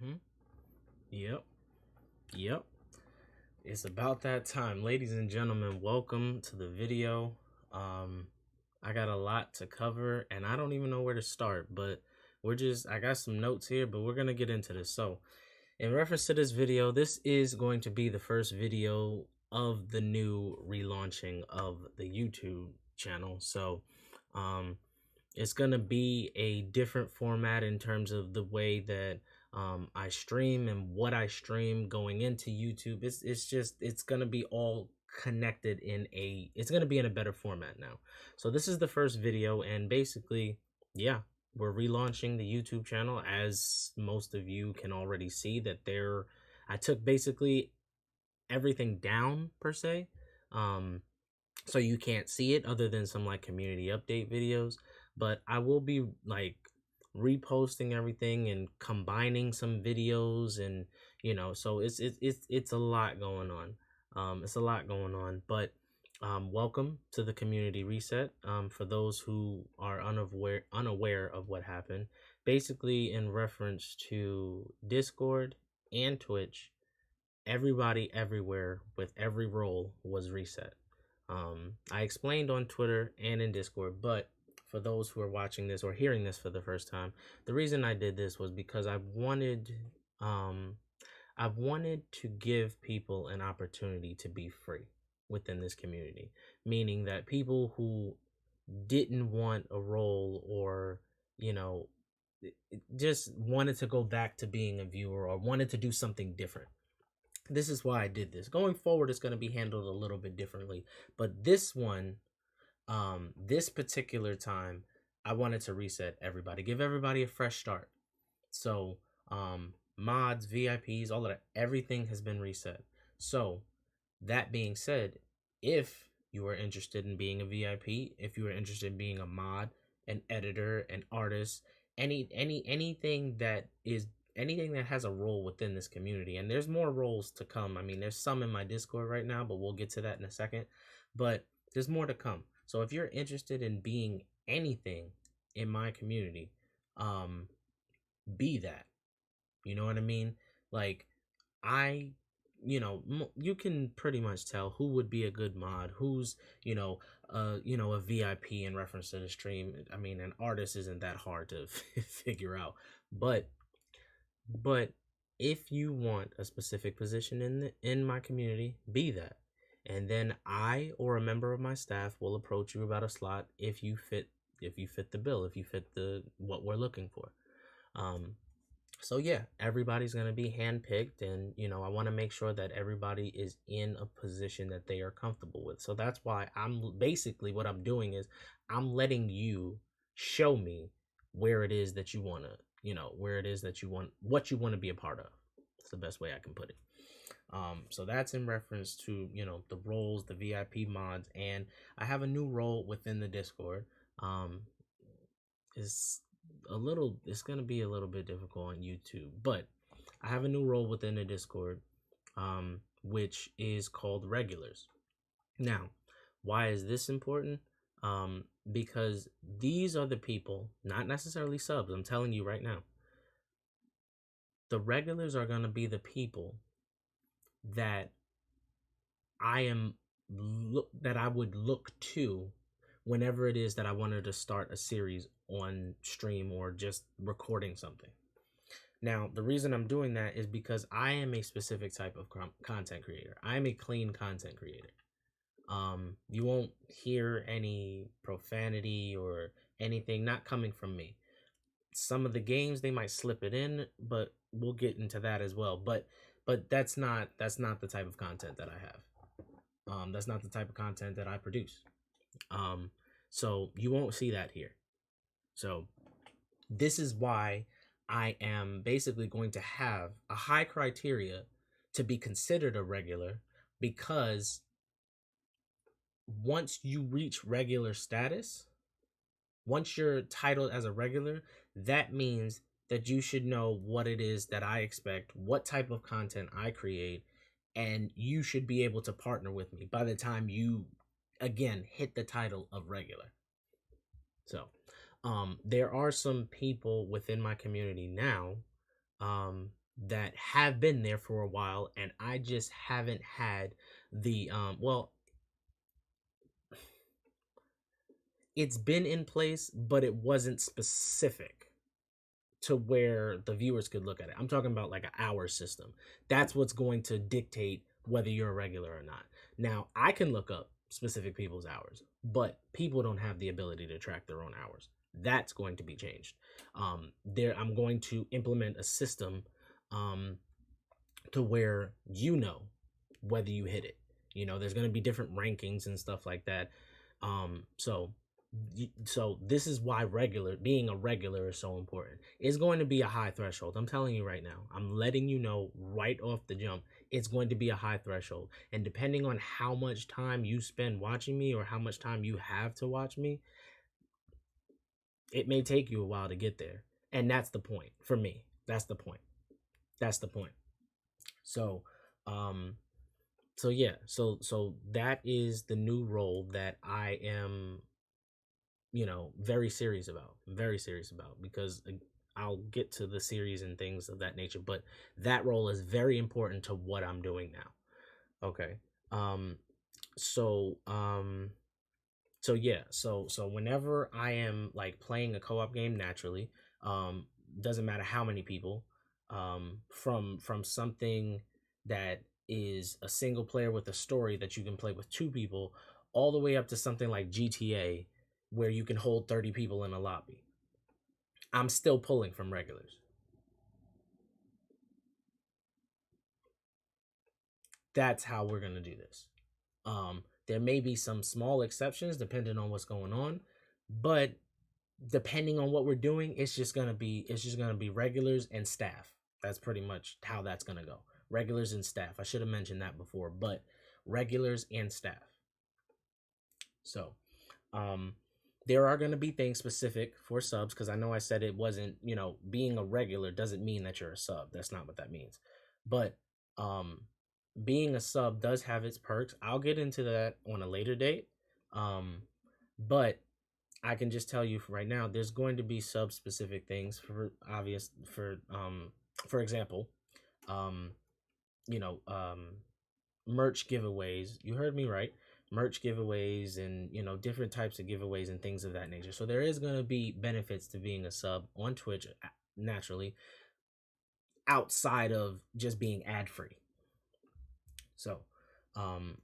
Mm-hmm. Yep. Yep. It's about that time. Ladies and gentlemen, welcome to the video. Um, I got a lot to cover and I don't even know where to start, but I got some notes here, but we're going to get into this. So, in reference to this video, this is going to be the first video of the new relaunching of the YouTube channel. So, um, it's going to be a different format in terms of the way that I stream and what I stream going into YouTube. It's going to be all connected it's going to be in a better format now. So this is the first video, and basically, yeah, we're relaunching the YouTube channel. As most of you can already see, I took basically everything down per se. So you can't see it other than some like community update videos, but I will be like reposting everything and combining some videos, and so it's a lot going on. It's a lot going on, but welcome to the community reset. For those who are unaware of what happened, basically in reference to Discord and Twitch, everybody everywhere with every role was reset. I explained on Twitter and in Discord, but for those who are watching this or hearing this for the first time, the reason I did this was because um, I wanted to give people an opportunity to be free within this community, meaning that people who didn't want a role, or you know just wanted to go back to being a viewer or wanted to do something different. This is why I did this. Going forward, it's going to be handled a little bit differently, but this particular time, I wanted to reset everybody, give everybody a fresh start. So, mods, VIPs, all of that, everything has been reset. So, that being said, if you are interested in being a VIP, if you are interested in being a mod, an editor, an artist, anything that is anything that has a role within this community, and there's more roles to come. I mean, there's some in my Discord right now, but we'll get to that in a second. But there's more to come. So if you're interested in being anything in my community, um, be that. You know what I mean? Like, I, you can pretty much tell who would be a good mod, who's, a VIP in reference to the stream. I mean, an artist isn't that hard to figure out, but but if you want a specific position in my community, be that. And then I or a member of my staff will approach you about a slot if you fit the bill, if you fit the what we're looking for. Um so yeah, everybody's going to be handpicked, and I want to make sure that everybody is in a position that they are comfortable with. So that's why what I'm doing is I'm letting you show me where it is that you want to, where it is that what you want to be a part of. That's the best way I can put it. So that's in reference to, the roles, the VIP mods, and I have a new role within the Discord. Um, is it's gonna be a little bit difficult on YouTube, but I have a new role within the Discord, which is called regulars. Now, why is this important? Because these are the people, not necessarily subs. I'm telling you right now, the regulars are gonna be the people that I would look to whenever it is that I wanted to start a series on stream or just recording something. Now, the reason I'm doing that is because I am a specific type of content creator. I am a clean content creator. You won't hear any profanity or anything not coming from me. Some of the games they might slip it in, but we'll get into that as well. But that's not the type of content that I have. That's not the type of content that I produce. So you won't see that here. So this is why I am basically going to have a high criteria to be considered a regular, because once you reach regular status, once you're titled as a regular, that means that you should know what it is that I expect, what type of content I create, and you should be able to partner with me by the time you again hit the title of regular. So there are some people within my community now that have been there for a while, and I just haven't had the well, it's been in place, but it wasn't specific to where the viewers could look at it. I'm talking about like an hour system. That's what's going to dictate whether you're a regular or not. Now, I can look up specific people's hours, but people don't have the ability to track their own hours. That's going to be changed. I'm going to implement a system um, to where you know whether you hit it. You know, there's going to be different rankings and stuff like that. So this is why being a regular is so important. It's going to be a high threshold. I'm telling you right now. I'm letting you know right off the jump. It's going to be a high threshold. And depending on how much time you spend watching me or how much time you have to watch me, it may take you a while to get there. And that's the point for me. That's the point. That's the point. So, um, so yeah, so that is the new role that I am, very serious about. Very serious about, because I'll get to the series and things of that nature, but that role is very important to what I'm doing now. Okay. Um so so yeah, so whenever I am like playing a co-op game, naturally, um doesn't matter how many people, from something that is a single player with a story that you can play with two people, all the way up to something like GTA where you can hold 30 people in a lobby. I'm still pulling from regulars. That's how we're going to do this. There may be some small exceptions depending on what's going on, but depending on what we're doing, it's just gonna be regulars and staff. That's pretty much how that's gonna go. Regulars and staff. I should have mentioned that before, but regulars and staff. So, um, there are gonna be things specific for subs, because I know I said it wasn't. Being a regular doesn't mean that you're a sub. That's not what that means. But um, being a sub does have its perks. I'll get into that on a later date. Um, but I can just tell you right now, there's going to be sub specific things for example, um, you know, merch giveaways. You heard me right. Merch giveaways and different types of giveaways and things of that nature. So there is going to be benefits to being a sub on Twitch, naturally, outside of just being ad free. So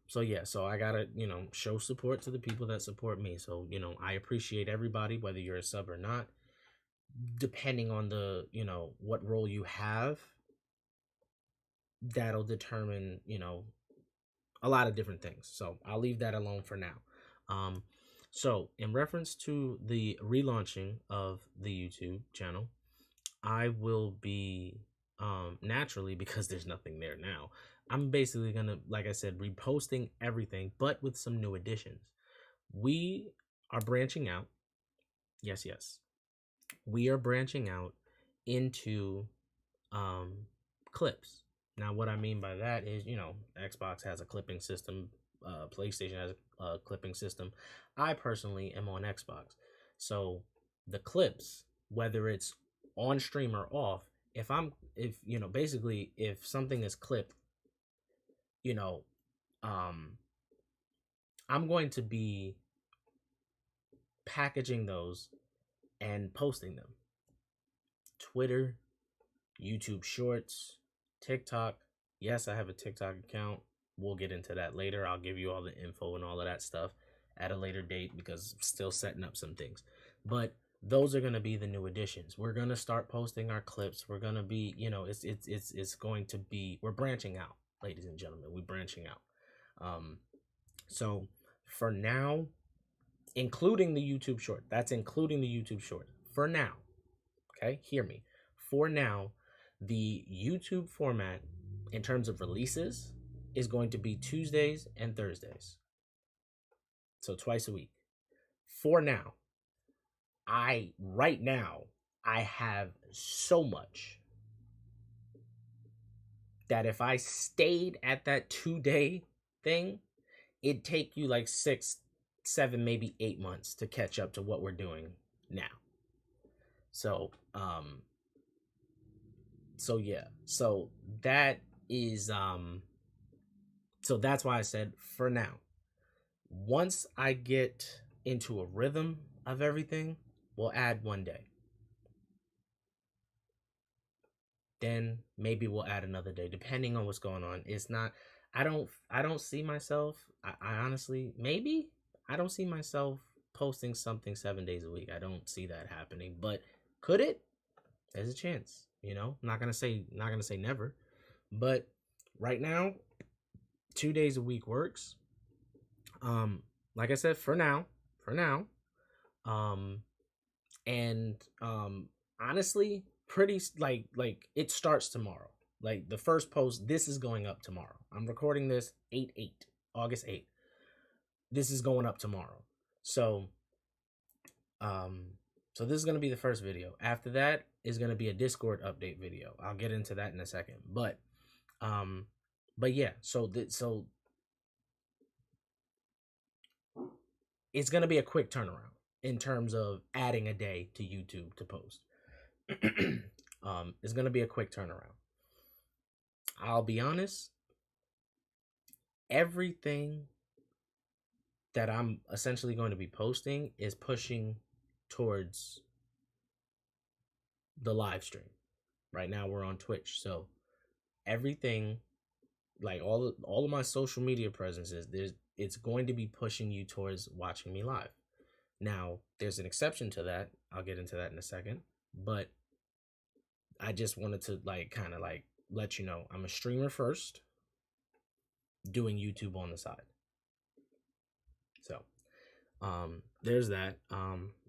so yeah, so I gotta show support to the people that support me. So I appreciate everybody, whether you're a sub or not. Depending on the what role you have, that'll determine a lot of different things. So I'll leave that alone for now. um so in reference to the relaunching of the YouTube channel, I will be, naturally, because there's nothing there now, I'm basically gonna, like I said, reposting everything, but with some new additions. We are branching out. Yes, yes. We are branching out into um clips. Now, what I mean by that is, Xbox has a clipping system, PlayStation has a clipping system. I personally am on Xbox. So the clips, whether it's on stream or off, if basically, if something is clipped, you know, um, I'm going to be packaging those and posting them. Twitter, YouTube Shorts, TikTok. Yes, I have a TikTok account. We'll get into that later. I'll give you all the info and all of that stuff at a later date, because I'm still setting up some things. But those are going to be the new additions. We're going to start posting our clips. We're going to be, it's going to be, we're branching out, ladies and gentlemen. We're branching out. So for now, including the YouTube short, that's including the YouTube short. For now, okay, hear me. For now, the YouTube format in terms of releases is going to be Tuesdays and Thursdays. So twice a week. For now. Right now, I have so much that if I stayed at that 2-day thing, it'd take you like 6, 7, maybe 8 months to catch up to what we're doing now. So, So yeah. So that is so that's why I said for now. Once I get into a rhythm of everything, we'll add one day. Then maybe we'll add another day depending on what's going on. It's not I don't see myself I honestly maybe I don't see myself posting something 7 days a week. I don't see that happening. But could it? There's a chance, not gonna say never. But right now, 2 days a week works. Um, like I said, for now. Um, and honestly, pretty like it starts tomorrow. Like the first post, this is going up tomorrow. I'm recording this 8/8, August 8th. This is going up tomorrow. So um so this is gonna be the first video. After that is gonna be a Discord update video. I'll get into that in a second. Um but yeah, so it's gonna be a quick turnaround in terms of adding a day to YouTube to post. It's gonna be a quick turnaround. I'll be honest, everything that I'm essentially going to be posting is pushing towards the live stream. Right now we're on Twitch, so everything, like all of my social media presences, it's going to be pushing you towards watching me live. Now, there's an exception to that. I'll get into that in a second, but I just wanted to kind of let you know I'm a streamer first, doing YouTube on the side. So, there's that.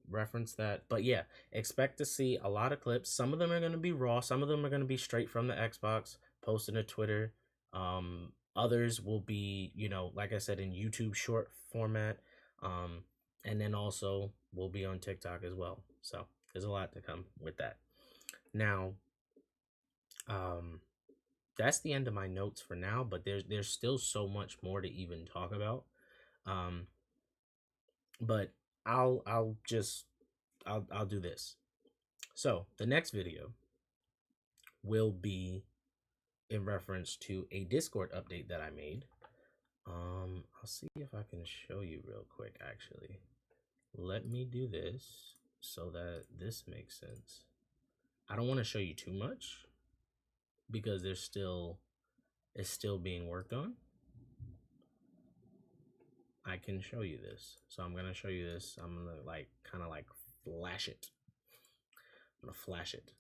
Reference that. But yeah, expect to see a lot of clips. Some of them are going to be raw, some of them are going to be straight from the Xbox, posted to Twitter. Others will be, like I said, in YouTube short format. And then also will be on TikTok as well. So there's a lot to come with that. Now, that's the end of my notes for now, but there's still so much more to even talk about. But I'll do this. So the next video will be in reference to a Discord update that I made. I'll see if I can show you real quick. Actually, let me do this so that this makes sense. I don't want to show you too much because it's still being worked on. I can show you this. So I'm going to show you this. I'm going to kind of flash it. I'm going to flash it.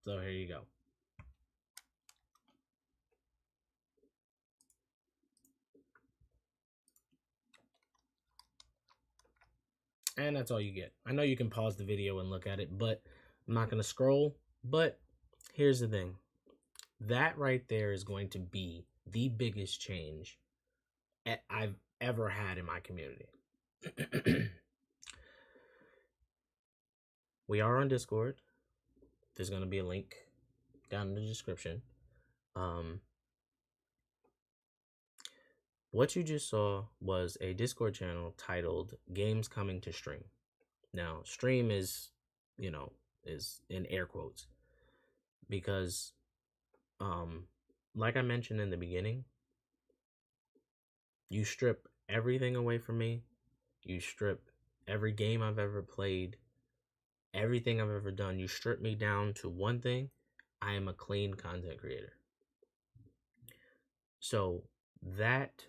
So here you go. And that's all you get. I know you can pause the video and look at it, but I'm not going to scroll. But here's the thing. That right there is going to be the biggest change I've ever had in my community. We are on Discord. There's going to be a link down in the description. What you just saw was a Discord channel titled Games Coming to Stream. Now, stream is in air quotes because, like I mentioned in the beginning, you strip everything away from me. You strip every game I've ever played, everything I've ever done. You strip me down to one thing. I am a clean content creator. So that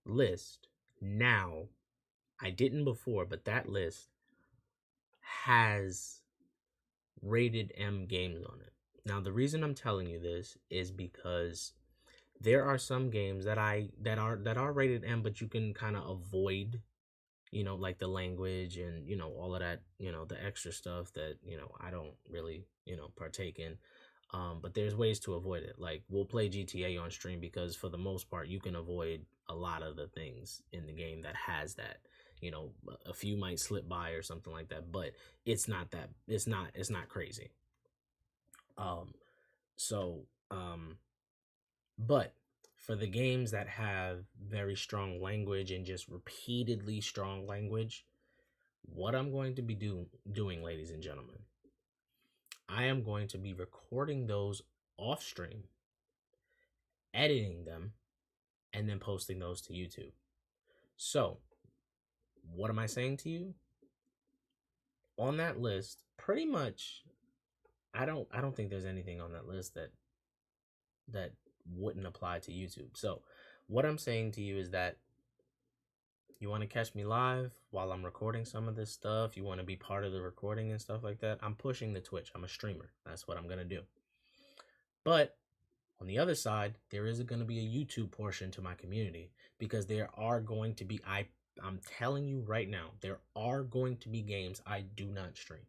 list now, I didn't before, but that list has rated M games on it. Now, the reason I'm telling you this is because there are some games that are rated M, but you can kind of avoid, like the language and all of that, the extra stuff that I don't really partake in. But there's ways to avoid it. Like, we'll play GTA on stream because for the most part you can avoid a lot of the things in the game that has that. A few might slip by or something like that, but it's not crazy. But for the games that have very strong language and just repeatedly strong language, what I'm going to be doing, ladies and gentlemen, I am going to be recording those off stream, editing them, and then posting those to YouTube. So, what am I saying to you? On that list, pretty much I don't think there's anything on that list that wouldn't apply to YouTube. So, what I'm saying to you is that you want to catch me live while I'm recording some of this stuff, you want to be part of the recording and stuff like that, I'm pushing the Twitch. I'm a streamer. That's what I'm going to do. But on the other side, there is going to be a YouTube portion to my community, because there are going to be, I'm telling you right now, there are going to be games I do not stream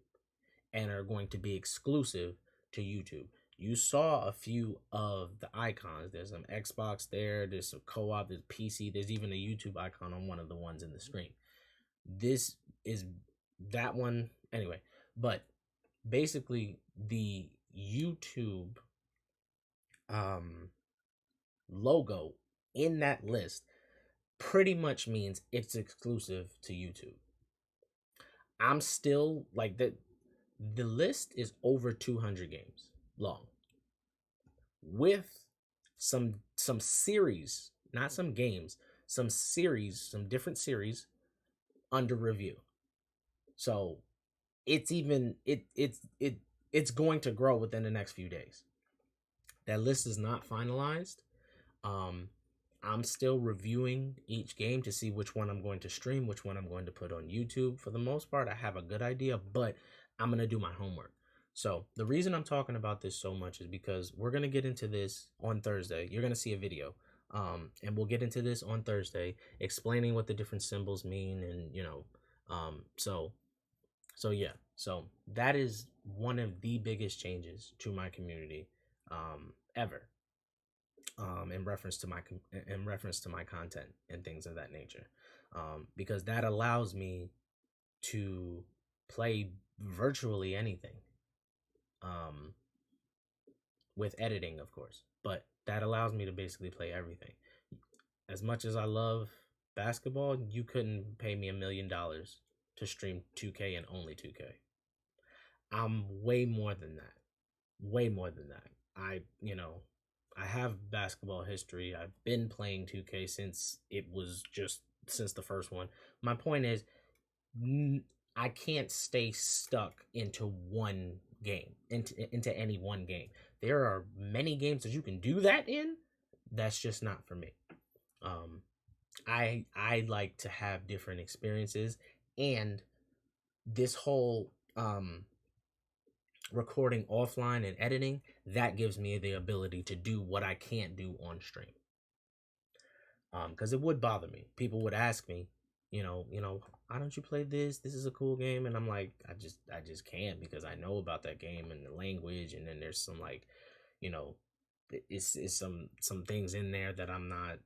and are going to be exclusive to YouTube. You saw a few of the icons. There's some Xbox there, there's some co-op, there's PC, there's even a YouTube icon on one of the ones in the screen. This is that one anyway, but basically the YouTube logo in that list pretty much means it's exclusive to YouTube. I'm still like that. The list is over 200 games long, with some series, not some games, some series, some different series under review. So it's even it's going to grow within the next few days. That list is not finalized. I'm still reviewing each game to see which one I'm going to stream, which one I'm going to put on YouTube. For the most part, I have a good idea, but I'm going to do my homework. So the reason I'm talking about this so much is because we're going to get into this on Thursday. You're going to see a video. And we'll get into this on Thursday, explaining what the different symbols mean. And, so yeah. So that is one of the biggest changes to my community ever. In reference to my content and things of that nature, because that allows me to play virtually anything, with editing, of course, but that allows me to basically play everything. As much as I love basketball, you couldn't pay me $1 million to stream 2K and only 2K. I'm way more than that. I have basketball history. I've been playing 2K since the first one. My point is, I can't stay stuck into one game, into any one game. There are many games that you can do that in. That's just not for me. I like to have different experiences, and this whole recording offline and editing, that gives me the ability to do what I can't do on stream. Because it would bother me. People would ask me, why don't you play this? This is a cool game. And I'm like, I just can't, because I know about that game and the language, and then there's some it's some things in there that I'm not,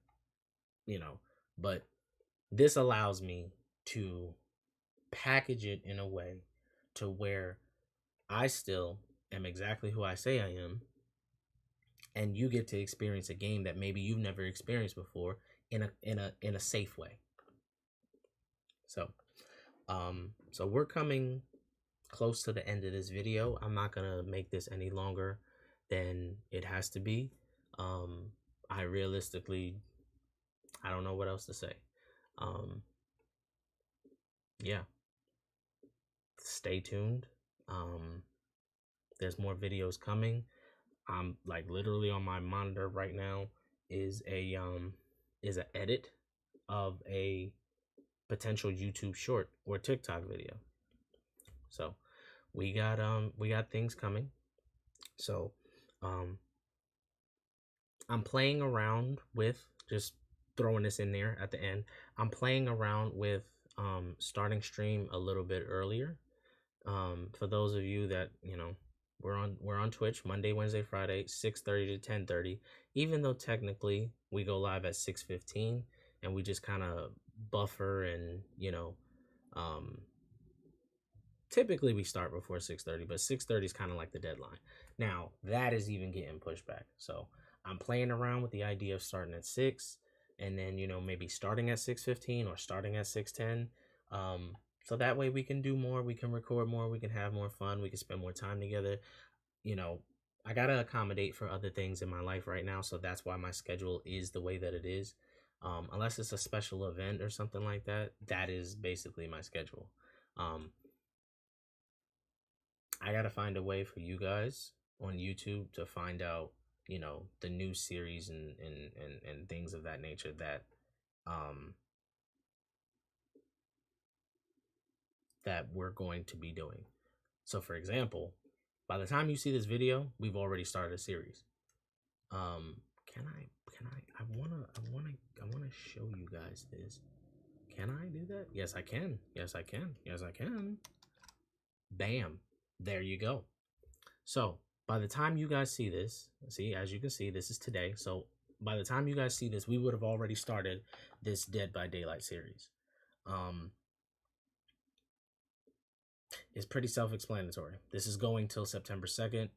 but this allows me to package it in a way to where I still am exactly who I say I am, and you get to experience a game that maybe you've never experienced before in a safe way. So we're coming close to the end of this video. I'm not gonna make this any longer than it has to be. I realistically, I don't know what else to say. Yeah. Stay tuned. There's more videos coming. I'm like literally on my monitor right now is an edit of a potential YouTube short or TikTok video. So we got things coming. So I'm playing around with, just throwing this in there at the end, I'm playing around with starting stream a little bit earlier. For those of you that, we're on Twitch Monday, Wednesday, Friday, 6:30 to 10:30. Even though technically we go live at 6:15, and we just kind of buffer, and typically we start before 6:30, but 6:30 is kind of like the deadline. Now that is even getting pushed back. So I'm playing around with the idea of starting at 6, and then maybe starting at 6:15 or starting at 6:10. So that way we can do more, we can record more, we can have more fun, we can spend more time together. You know, I gotta accommodate for other things in my life right now, so that's why my schedule is the way that it is. Unless it's a special event or something like that, that is basically my schedule. Um, I gotta find a way for you guys on YouTube to find out, you know, the new series and things of that nature um that we're going to be doing. So for example, by the time you see this video, we've already started a series. Um, I wanna show you guys this. Can I do that? Yes, I can. Yes, I can. Yes, I can. Bam. There you go. So by the time you guys see this, see, as you can see, this is today. So by the time you guys see this, we would have already started this Dead by Daylight series. It's pretty self-explanatory. This is going till September 2nd.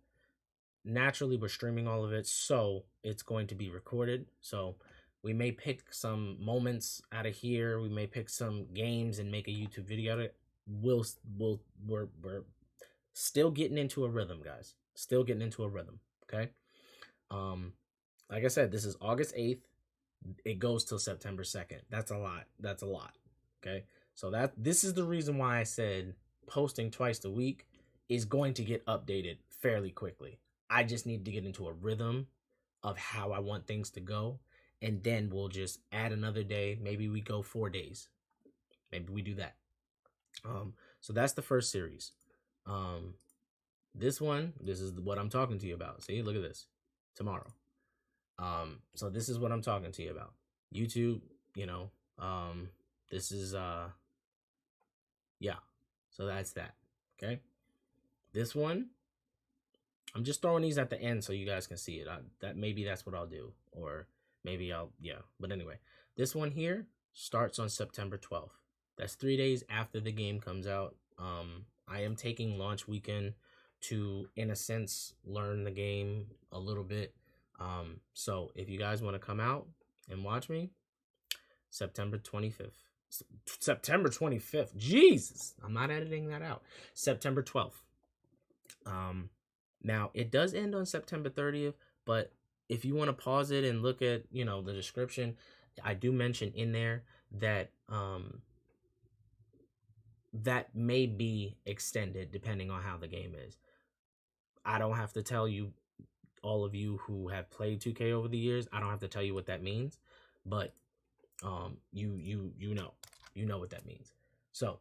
Naturally, we're streaming all of it, so it's going to be recorded. So we may pick some moments out of here. We may pick some games and make a YouTube video out of it. We're still getting into a rhythm, guys. Still getting into a rhythm. Okay. Like I said, this is August 8th. It goes till September 2nd. That's a lot. That's a lot. Okay. So this is the reason why I said posting twice a week is going to get updated fairly quickly. I just need to get into a rhythm of how I want things to go. And then we'll just add another day. Maybe we go 4 days. Maybe we do that. So that's the first series. This is what I'm talking to you about. See, look at this. Tomorrow. So this is what I'm talking to you about. YouTube, you know, this is yeah. So that's that. Okay. This one, I'm just throwing these at the end so you guys can see it. Maybe that's what I'll do, or maybe yeah. But anyway, this one here starts on September 12th. That's 3 days after the game comes out. I am taking launch weekend to, in a sense, learn the game a little bit. So if you guys want to come out and watch me, September 25th. September 25th. Jesus, I'm not editing that out. September 12th. Now it does end on September 30th, but if you want to pause it and look at, you know, the description, I do mention in there that that may be extended depending on how the game is. I don't have to tell you, all of you who have played 2K over the years, I don't have to tell you what that means, but you know what that means. So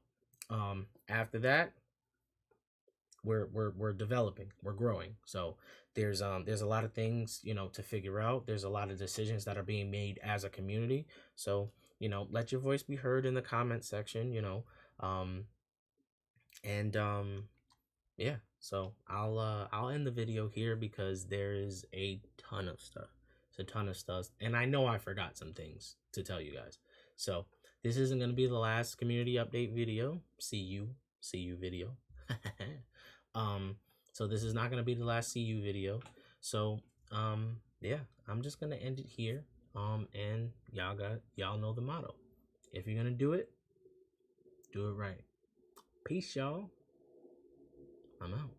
after that, we're developing, we're growing. So there's a lot of things, you know, to figure out. There's a lot of decisions that are being made as a community. So, you know, let your voice be heard in the comment section, you know. Yeah, so I'll end the video here because there is a ton of stuff. It's a ton of stuff, and I know I forgot some things to tell you guys. So this isn't gonna be the last community update video. See you video. So this is not gonna be the last CU video. So yeah, I'm just gonna end it here. And y'all know the motto. If you're gonna do it right. Peace, y'all. I'm out.